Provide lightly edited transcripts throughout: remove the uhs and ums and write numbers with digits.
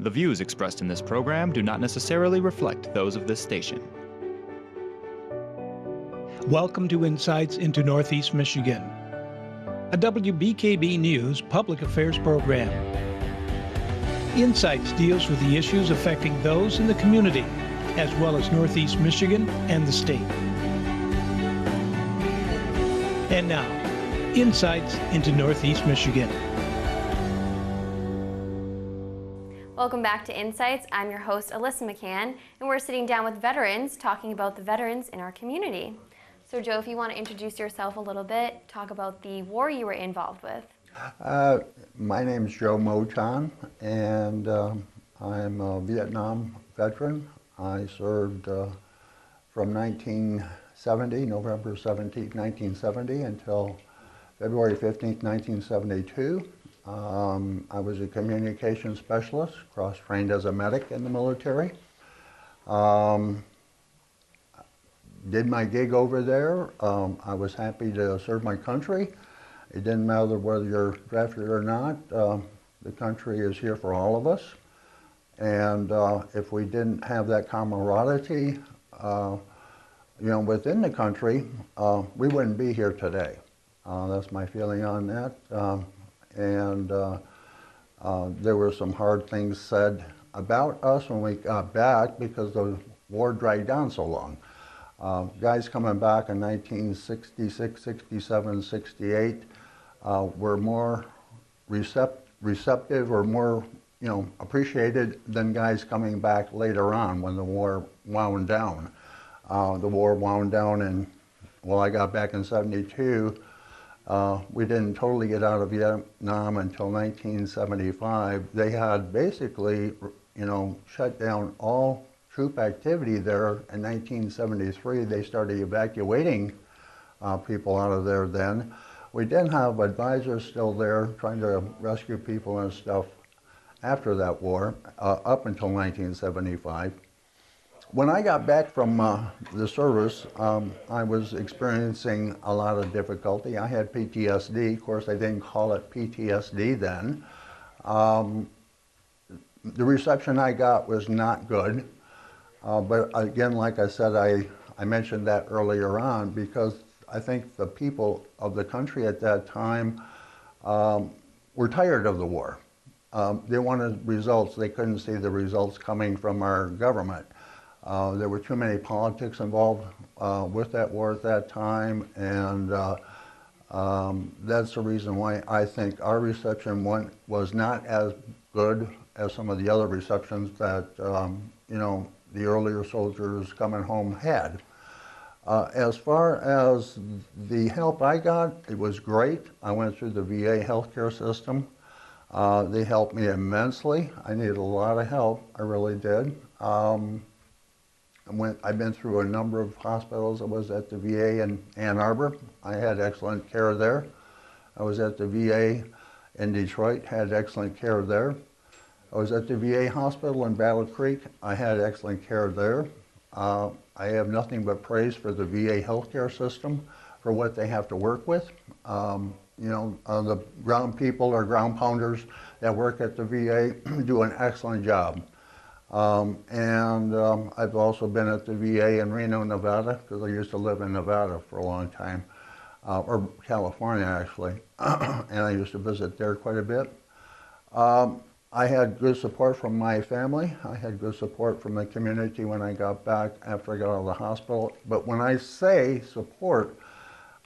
The views expressed in this program do not necessarily reflect those of this station. Welcome to Insights into Northeast Michigan, a WBKB News public affairs program. Insights deals with the issues affecting those in the community, as well as Northeast Michigan and the state. And now, Insights into Northeast Michigan. Welcome back to Insights. I'm your host, Alyssa McCann, and we're sitting down with veterans talking about the veterans in our community. So Joe, if you want to introduce yourself a little bit, talk about the war you were involved with. My name is Joe Moton, and I'm a Vietnam veteran. I served from 1970, November 17, 1970, until February 15, 1972. I was a communications specialist, cross-trained as a medic in the military. Did my gig over there. I was happy to serve my country. It didn't matter whether you're drafted or not. The country is here for all of us. And if we didn't have that camaraderie, within the country, we wouldn't be here today. That's my feeling on that. There were some hard things said about us when we got back because the war dragged on so long. Guys coming back in 1966, 67, 68 were more receptive or more appreciated than guys coming back later on when the war wound down. The war wound down and, I got back in 72. We didn't totally get out of Vietnam until 1975. They had basically, shut down all troop activity there in 1973. They started evacuating people out of there then. We did have advisors still there trying to rescue people and stuff after that war, up until 1975. When I got back from the service, I was experiencing a lot of difficulty. I had PTSD. Of course, they didn't call it PTSD then. The reception I got was not good. But again, like I said, I mentioned that earlier on because I think the people of the country at that time were tired of the war. They wanted results. They couldn't see the results coming from our government. There were too many politics involved with that war at that time, and that's the reason why I think our reception was not as good as some of the other receptions that the earlier soldiers coming home had. As far as the help I got, it was great. I went through the VA healthcare system. They helped me immensely. I needed a lot of help, I really did. I've been through a number of hospitals. I was at the VA in Ann Arbor. I had excellent care there. I was at the VA in Detroit, had excellent care there. I was at the VA hospital in Battle Creek. I had excellent care there. I have nothing but praise for the VA healthcare system for what they have to work with. The ground people or ground pounders that work at the VA do an excellent job. I've also been at the VA in Reno, Nevada, because I used to live in Nevada for a long time, or California actually, and I used to visit there quite a bit. I had good support from my family. I had good support from the community when I got back after I got out of the hospital. But when I say support,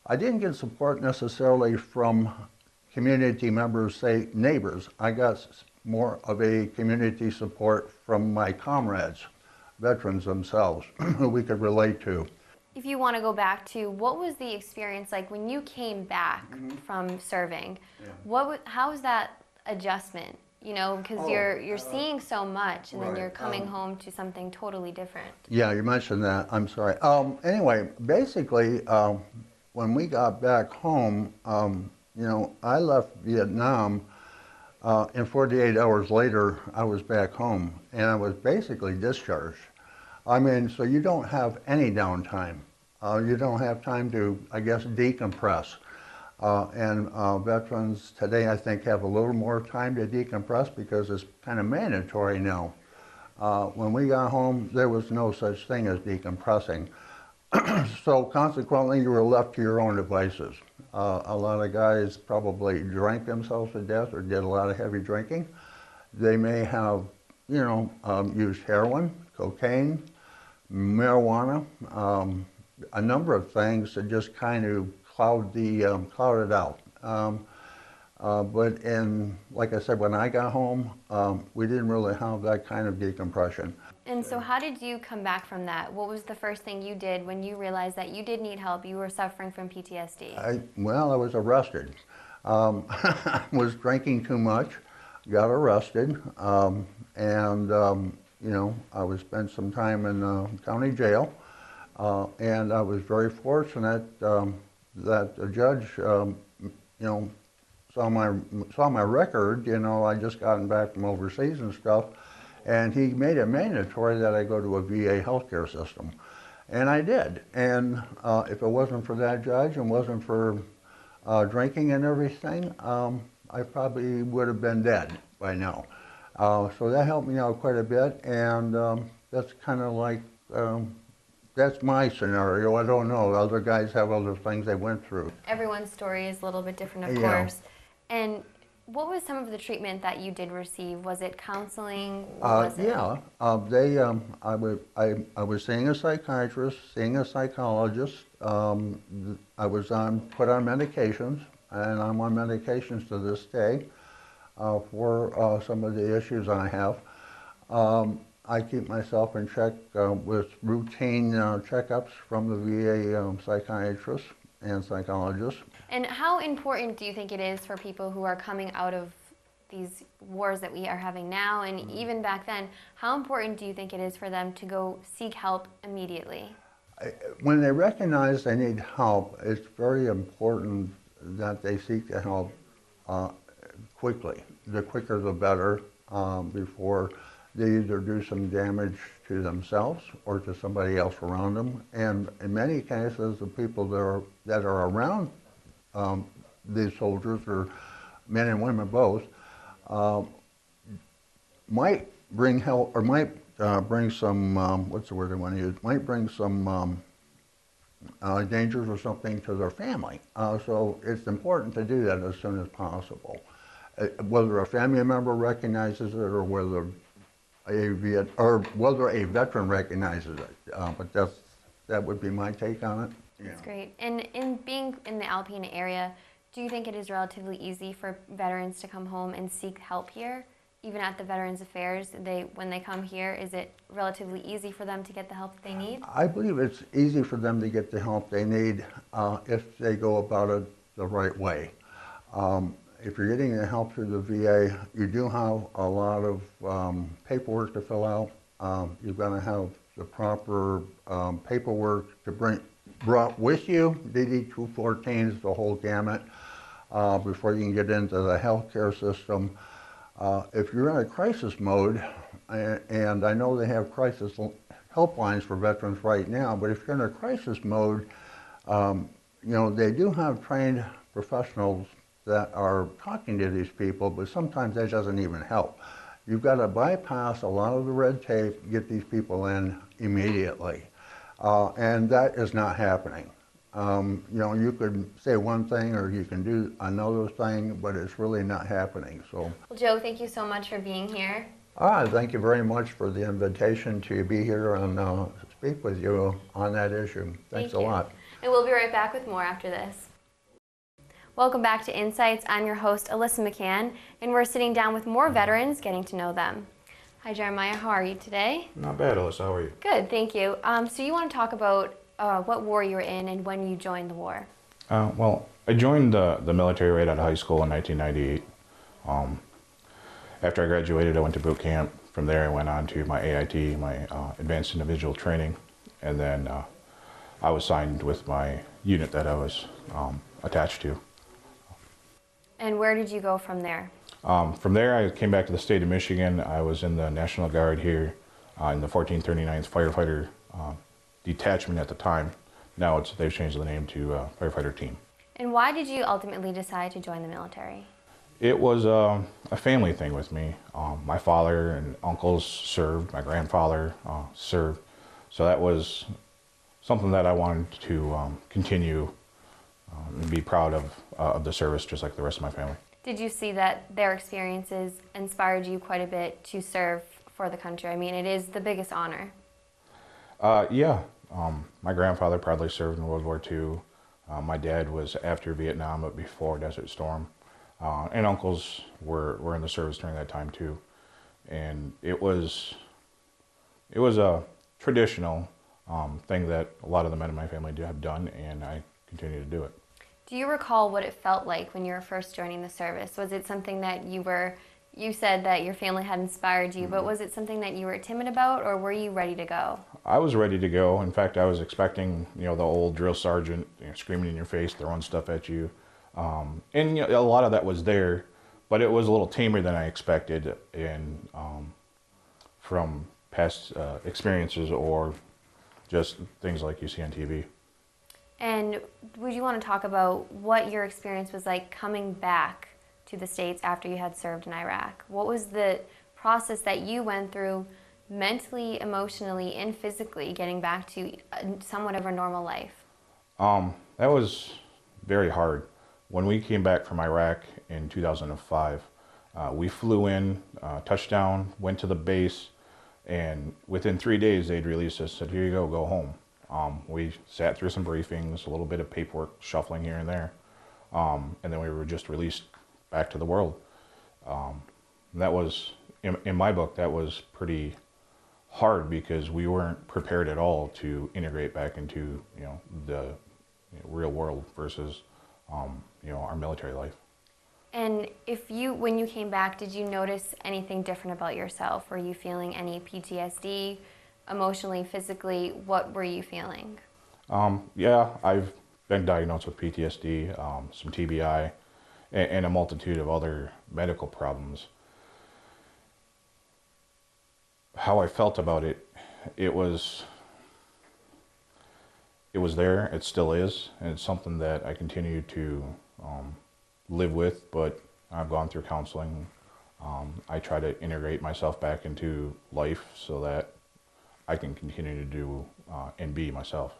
I didn't get support necessarily from community members, say neighbors. I got more of a community support from my comrades, veterans themselves, who we could relate to. If you want to go back to what was the experience like when you came back from serving? Yeah. How was that adjustment? Because you're seeing so much, and then you're coming home to something totally different. Yeah, you mentioned that. I'm sorry. Anyway, basically, when we got back home, I left Vietnam, and 48 hours later, I was back home, and I was basically discharged. So you don't have any downtime. You don't have time to, I guess, decompress. Veterans today, I think, have a little more time to decompress because it's kind of mandatory now. When we got home, there was no such thing as decompressing. So consequently, you were left to your own devices. A lot of guys probably drank themselves to death or did a lot of heavy drinking. They may have, used heroin, cocaine, marijuana, a number of things to just kind of cloud it out. But like I said, when I got home, we didn't really have that kind of decompression. And so how did you come back from that? What was the first thing you did when you realized that you did need help, you were suffering from PTSD? I was arrested. I was drinking too much, got arrested, and I was spent some time in county jail, and I was very fortunate that the judge, saw my record. I just gotten back from overseas and stuff, and he made it mandatory that I go to a VA healthcare system, and I did. And if it wasn't for that judge and wasn't for drinking and everything, I probably would have been dead by now. So that helped me out quite a bit, and that's kind of like, that's my scenario. I don't know. Other guys have other things they went through. Everyone's story is a little bit different, of course. And what was some of the treatment that you did receive? Was it counseling? I was seeing a psychiatrist, seeing a psychologist. I was put on medications, and I'm on medications to this day for some of the issues I have. I keep myself in check with routine checkups from the VA psychiatrist and psychologist. And how important do you think it is for people who are coming out of these wars that we are having now, and even back then, how important do you think it is for them to go seek help immediately? When they recognize they need help, it's very important that they seek the help quickly. The quicker the better, before they either do some damage to themselves or to somebody else around them. And in many cases, the people that are around these soldiers, or men and women both, might bring help, or might bring some, what's the word I want to use, might bring some dangers or something to their family. So it's important to do that as soon as possible. Whether a family member recognizes it or whether a veteran recognizes it. But that would be my take on it. That's great. And in being in the Alpena area, do you think it is relatively easy for veterans to come home and seek help here? Even at the Veterans Affairs, when they come here, is it relatively easy for them to get the help that they need? I believe it's easy for them to get the help they need if they go about it the right way. If you're getting the help through the VA, you do have a lot of paperwork to fill out. You're going to have the proper paperwork to brought with you, DD-214s, the whole gamut, before you can get into the healthcare system. If you're in a crisis mode, and I know they have crisis helplines for veterans right now, but if you're in a crisis mode, they do have trained professionals that are talking to these people, but sometimes that doesn't even help. You've got to bypass a lot of the red tape, get these people in immediately. And that is not happening. You could say one thing or you can do another thing, but it's really not happening. So, well, Joe, thank you so much for being here. Thank you very much for the invitation to be here and speak with you on that issue. Thanks a lot. And we'll be right back with more after this. Welcome back to Insights. I'm your host, Alyssa McCann, and we're sitting down with more veterans, getting to know them. Hi, Jeremiah. How are you today? Not bad, Alyssa. How are you? Good, thank you. So you want to talk about what war you were in and when you joined the war? Well, I joined the military right out of high school in 1998. After I graduated, I went to boot camp. From there, I went on to my AIT, my Advanced Individual Training, and then I was signed with my unit that I was attached to. And where did you go from there? From there, I came back to the state of Michigan. I was in the National Guard here in the 1439th Firefighter Detachment at the time. Now they've changed the name to Firefighter Team. And why did you ultimately decide to join the military? It was a family thing with me. My father and uncles served, my grandfather served, so that was something that I wanted to continue and be proud of the service, just like the rest of my family. Did you see that their experiences inspired you quite a bit to serve for the country? I mean, it is the biggest honor. Yeah, my grandfather proudly served in World War II. My dad was after Vietnam, but before Desert Storm. And uncles were in the service during that time too. And it was a traditional thing that a lot of the men in my family have done, and I continue to do it. Do you recall what it felt like when you were first joining the service? Was it something that you said that your family had inspired you, but was it something that you were timid about, or were you ready to go? I was ready to go. In fact, I was expecting, the old drill sergeant, screaming in your face, throwing stuff at you. And a lot of that was there, but it was a little tamer than I expected, and from past experiences or just things like you see on TV. And would you want to talk about what your experience was like coming back to the States after you had served in Iraq? What was the process that you went through mentally, emotionally, and physically getting back to somewhat of a normal life? That was very hard. When we came back from Iraq in 2005, we flew in, touchdown, went to the base, and within 3 days they'd released us, said, here you go home. We sat through some briefings, a little bit of paperwork shuffling here and there, and then we were just released back to the world. That was, in my book, that was pretty hard because we weren't prepared at all to integrate back into the real world versus our military life. And when you came back, did you notice anything different about yourself? Were you feeling any PTSD, emotionally, physically? What were you feeling? Yeah, I've been diagnosed with PTSD, some TBI, and a multitude of other medical problems. How I felt about it, it was there, it still is, and it's something that I continue to live with, but I've gone through counseling. I try to integrate myself back into life so that I can continue to do and be myself.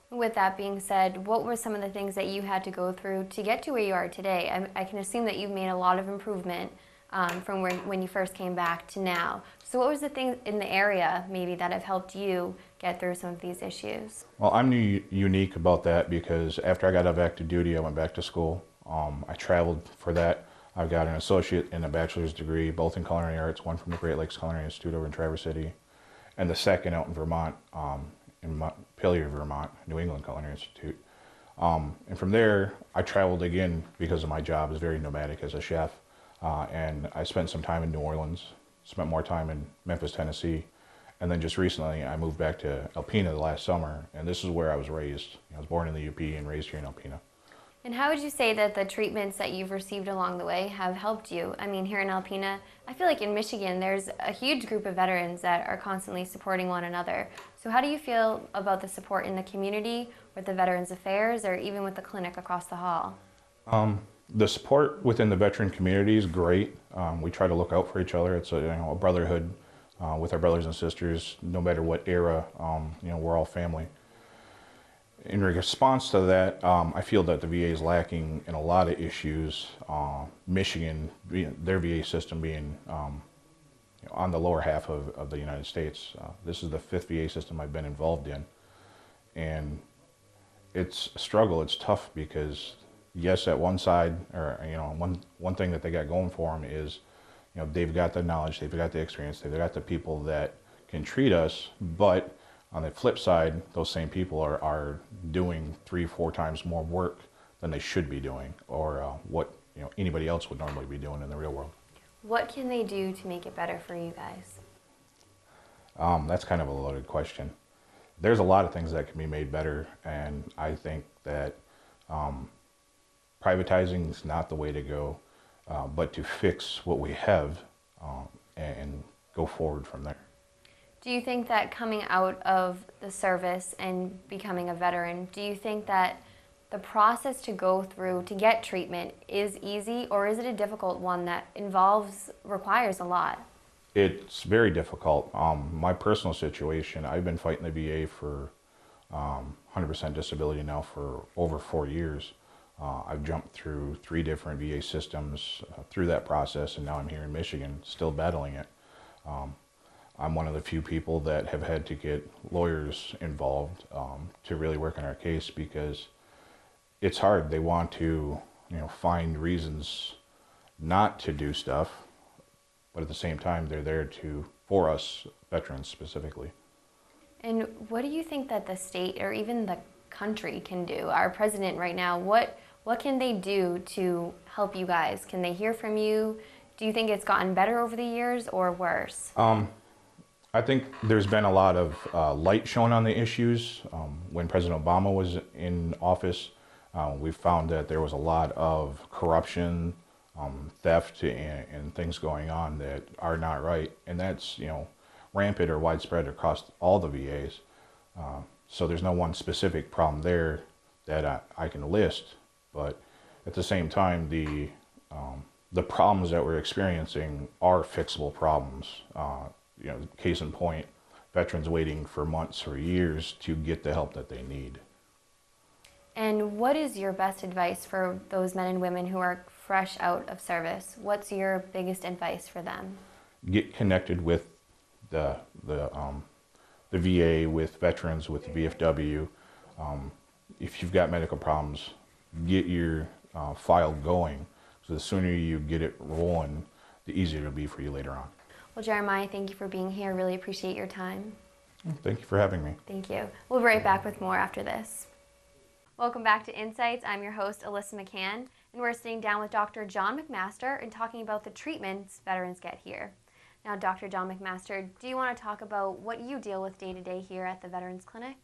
With that being said, what were some of the things that you had to go through to get to where you are today? I can assume that you've made a lot of improvement from when you first came back to now. So what was the things in the area maybe that have helped you get through some of these issues? Well, I'm unique about that because after I got out of active duty, I went back to school. I traveled for that. I've got an associate and a bachelor's degree, both in culinary arts, one from the Great Lakes Culinary Institute over in Traverse City, and the second out in Vermont, in Montpelier, Vermont, New England Culinary Institute. And from there, I traveled again because of my job is very nomadic as a chef. And I spent some time in New Orleans, spent more time in Memphis, Tennessee, and then just recently I moved back to Alpena the last summer, and this is where I was raised. I was born in the UP and raised here in Alpena. And how would you say that the treatments that you've received along the way have helped you? I mean, here in Alpena, I feel like in Michigan, there's a huge group of veterans that are constantly supporting one another. So how do you feel about the support in the community, with the Veterans Affairs, or even with the clinic across the hall? The support within the veteran community is great. We try to look out for each other. It's a brotherhood with our brothers and sisters, no matter what era. We're all family. In response to that, I feel that the VA is lacking in a lot of issues. Michigan, their VA system being on the lower half of the United States. This is the 5th VA system I've been involved in. And it's a struggle, it's tough because yes, at one side, or one thing that they got going for them is, they've got the knowledge, they've got the experience, they've got the people that can treat us, but on the flip side, those same people are doing 3-4 times more work than they should be doing, or what anybody else would normally be doing in the real world. What can they do to make it better for you guys? That's kind of a loaded question. There's a lot of things that can be made better, and I think that privatizing is not the way to go, but to fix what we have and go forward from there. Do you think that coming out of the service and becoming a veteran, do you think that the process to go through to get treatment is easy, or is it a difficult one that requires a lot? It's very difficult. My personal situation, I've been fighting the VA for 100% disability now for over 4 years. I've jumped through 3 different VA systems through that process, and now I'm here in Michigan still battling it. I'm one of the few people that have had to get lawyers involved to really work on our case, because it's hard. They want to, find reasons not to do stuff, but at the same time, they're there for us veterans specifically. And what do you think that the state or even the country can do? Our president right now, what can they do to help you guys? Can they hear from you? Do you think it's gotten better over the years or worse? I think there's been a lot of light shown on the issues. When President Obama was in office, we found that there was a lot of corruption, theft, and things going on that are not right. And that's, rampant or widespread across all the VAs. So there's no one specific problem there that I can list. But at the same time, the problems that we're experiencing are fixable problems. Case in point, veterans waiting for months or years to get the help that they need. And what is your best advice for those men and women who are fresh out of service? What's your biggest advice for them? Get connected with the VA, with veterans, with the VFW. If you've got medical problems, get your file going. So the sooner you get it rolling, the easier it'll be for you later on. Well, Jeremiah, thank you for being here. Really appreciate your time. Thank you for having me. Thank you. We'll be right back with more after this. Welcome back to Insights. I'm your host, Alyssa McCann, and we're sitting down with Dr. John McMaster and talking about the treatments veterans get here. Now, Dr. John McMaster, do you want to talk about what you deal with day to day here at the Veterans Clinic?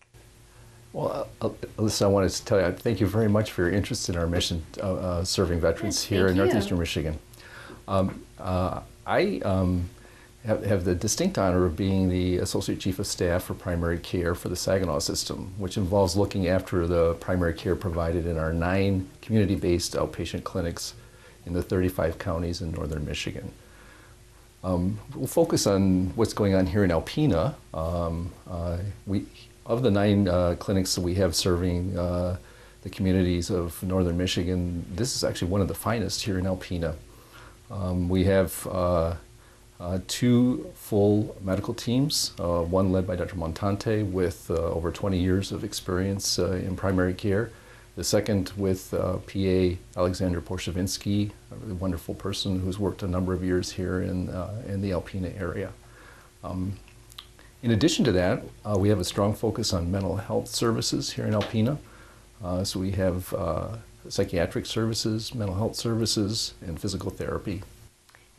Well, Alyssa, I wanted to tell you, thank you very much for your interest in our mission serving veterans here in Northeastern Michigan. I have the distinct honor of being the Associate Chief of Staff for Primary Care for the Saginaw System, which involves looking after the primary care provided in our 9 community-based outpatient clinics in the 35 counties in northern Michigan. We'll focus on what's going on here in Alpena. Of the 9 clinics that we have serving the communities of northern Michigan, this is actually one of the finest here in Alpena. We have 2 full medical teams, one led by Dr. Montante with over 20 years of experience in primary care. The second with PA Alexander Porshavinsky, a really wonderful person who's worked a number of years here in the Alpena area. In addition to that, we have a strong focus on mental health services here in Alpena. So we have psychiatric services, mental health services, and physical therapy.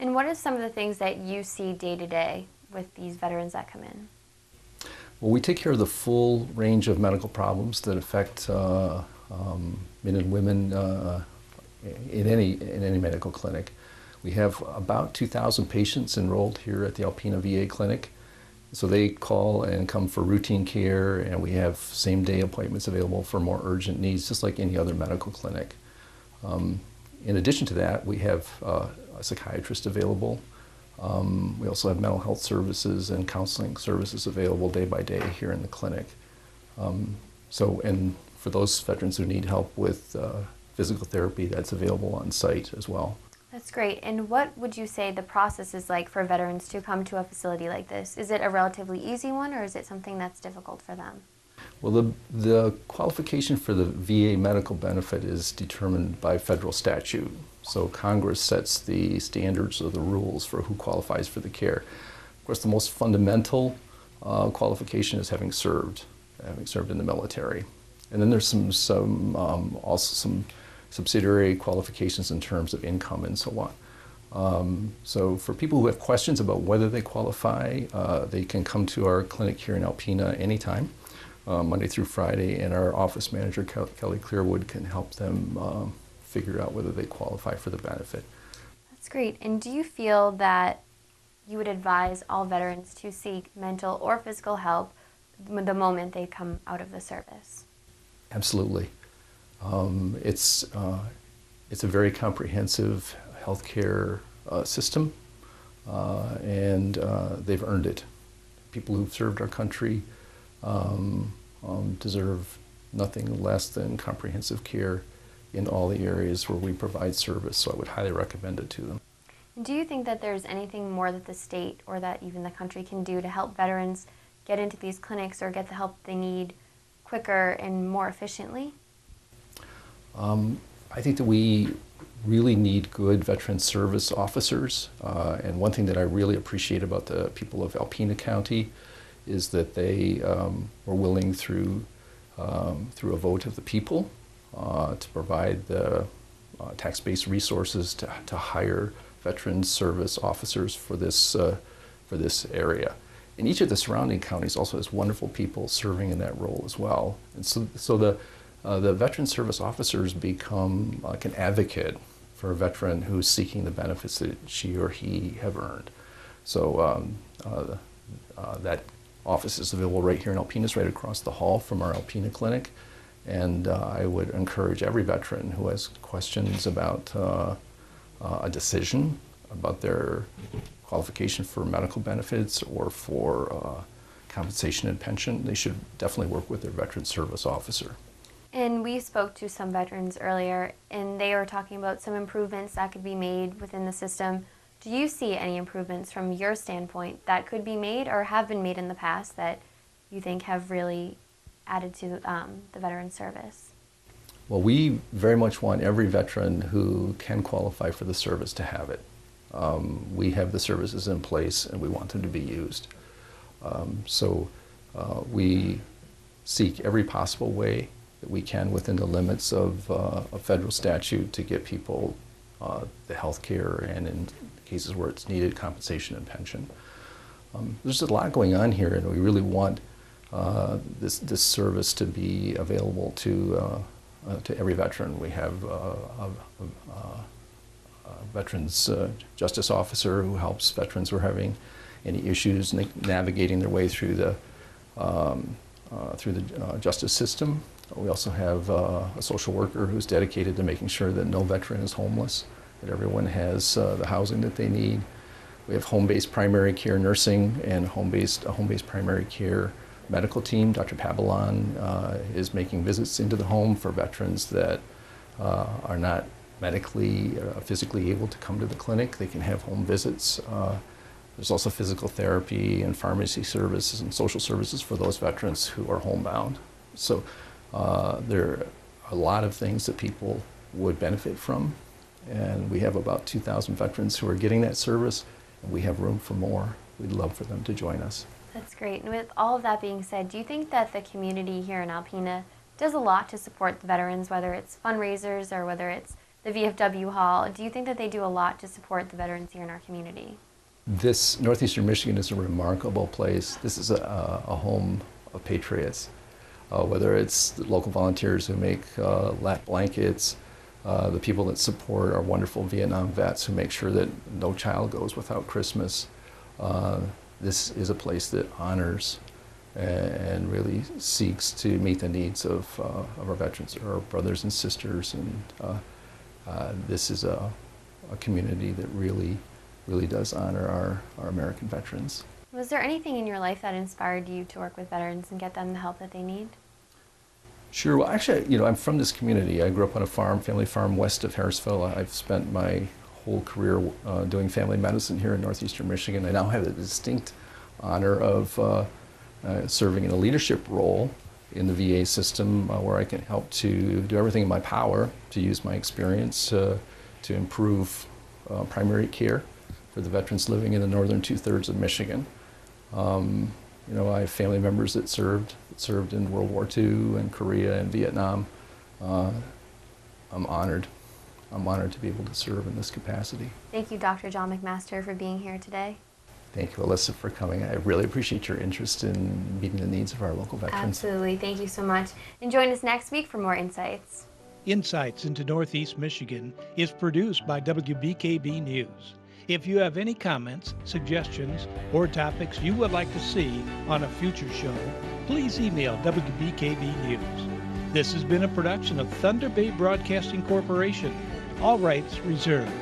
And what are some of the things that you see day to day with these veterans that come in? Well, we take care of the full range of medical problems that affect men and women in any medical clinic. We have about 2,000 patients enrolled here at the Alpena VA clinic. So they call and come for routine care, and we have same-day appointments available for more urgent needs, just like any other medical clinic. In addition to that, we have a psychiatrist available. We also have mental health services and counseling services available day by day here in the clinic. And for those veterans who need help with physical therapy, that's available on site as well. That's great. And what would you say the process is like for veterans to come to a facility like this? Is it a relatively easy one, or is it something that's difficult for them? Well, the qualification for the VA medical benefit is determined by federal statute. So Congress sets the standards or the rules for who qualifies for the care. Of course, the most fundamental qualification is having served in the military. And then there's also some subsidiary qualifications in terms of income and so on. So for people who have questions about whether they qualify, they can come to our clinic here in Alpena anytime, Monday through Friday, and our office manager, Kelly Clearwood, can help them figure out whether they qualify for the benefit. That's great. And do you feel that you would advise all veterans to seek mental or physical help the moment they come out of the service? Absolutely. It's a very comprehensive healthcare system, and they've earned it. People who've served our country deserve nothing less than comprehensive care in all the areas where we provide service, so I would highly recommend it to them. Do you think that there's anything more that the state or that even the country can do to help veterans get into these clinics or get the help they need quicker and more efficiently? I think that we really need good veteran service officers, and one thing that I really appreciate about the people of Alpena County is that they were willing through a vote of the people to provide the tax-based resources to hire veteran service officers for this area. And each of the surrounding counties also has wonderful people serving in that role as well. And so the veteran service officers become like an advocate for a veteran who's seeking the benefits that she or he have earned. So that office is available right here in Alpena, it's right across the hall from our Alpena clinic. And I would encourage every veteran who has questions about a decision, about their qualification for medical benefits or for compensation and pension, they should definitely work with their veteran service officer. And we spoke to some veterans earlier, and they were talking about some improvements that could be made within the system. Do you see any improvements from your standpoint that could be made or have been made in the past that you think have really added to the veteran service? Well, we very much want every veteran who can qualify for the service to have it. We have the services in place and we want them to be used. So we seek every possible way that we can within the limits of a federal statute to get people the health care and in cases where it's needed, compensation and pension. There's a lot going on here and we really want this service to be available to every veteran. We have a Veterans Justice Officer who helps veterans who are having any issues navigating their way through the justice system. We also have a social worker who's dedicated to making sure that no veteran is homeless, that everyone has the housing that they need. We have home-based primary care nursing and a home-based primary care medical team. Dr. Pabalon is making visits into the home for veterans that are not medically, physically able to come to the clinic. They can have home visits. There's also physical therapy and pharmacy services and social services for those veterans who are homebound. So there are a lot of things that people would benefit from, and we have about 2,000 veterans who are getting that service, and we have room for more. We'd love for them to join us. That's great. And with all of that being said, do you think that the community here in Alpena does a lot to support the veterans, whether it's fundraisers or whether it's the VFW Hall? Do you think that they do a lot to support the veterans here in our community? This Northeastern Michigan is a remarkable place. This is a home of patriots. Whether it's the local volunteers who make lap blankets, the people that support our wonderful Vietnam vets who make sure that no child goes without Christmas. This is a place that honors and really seeks to meet the needs of our veterans, our brothers and sisters, and this is a community that really does honor our American veterans. Was there anything in your life that inspired you to work with veterans and get them the help that they need? Sure. Well, actually, I'm from this community. I grew up on a farm, family farm west of Harrisville. I've spent my whole career doing family medicine here in Northeastern Michigan. I now have the distinct honor of serving in a leadership role in the VA system where I can help to do everything in my power to use my experience to improve primary care for the veterans living in the northern two-thirds of Michigan. I have family members that served in World War II and Korea and Vietnam. I'm honored to be able to serve in this capacity. Thank you, Dr. John McMaster, for being here today. Thank you, Alyssa, for coming. I really appreciate your interest in meeting the needs of our local veterans. Absolutely. Thank you so much. And join us next week for more insights. Insights into Northeast Michigan is produced by WBKB News. If you have any comments, suggestions, or topics you would like to see on a future show, please email WBKB News. This has been a production of Thunder Bay Broadcasting Corporation. All rights reserved.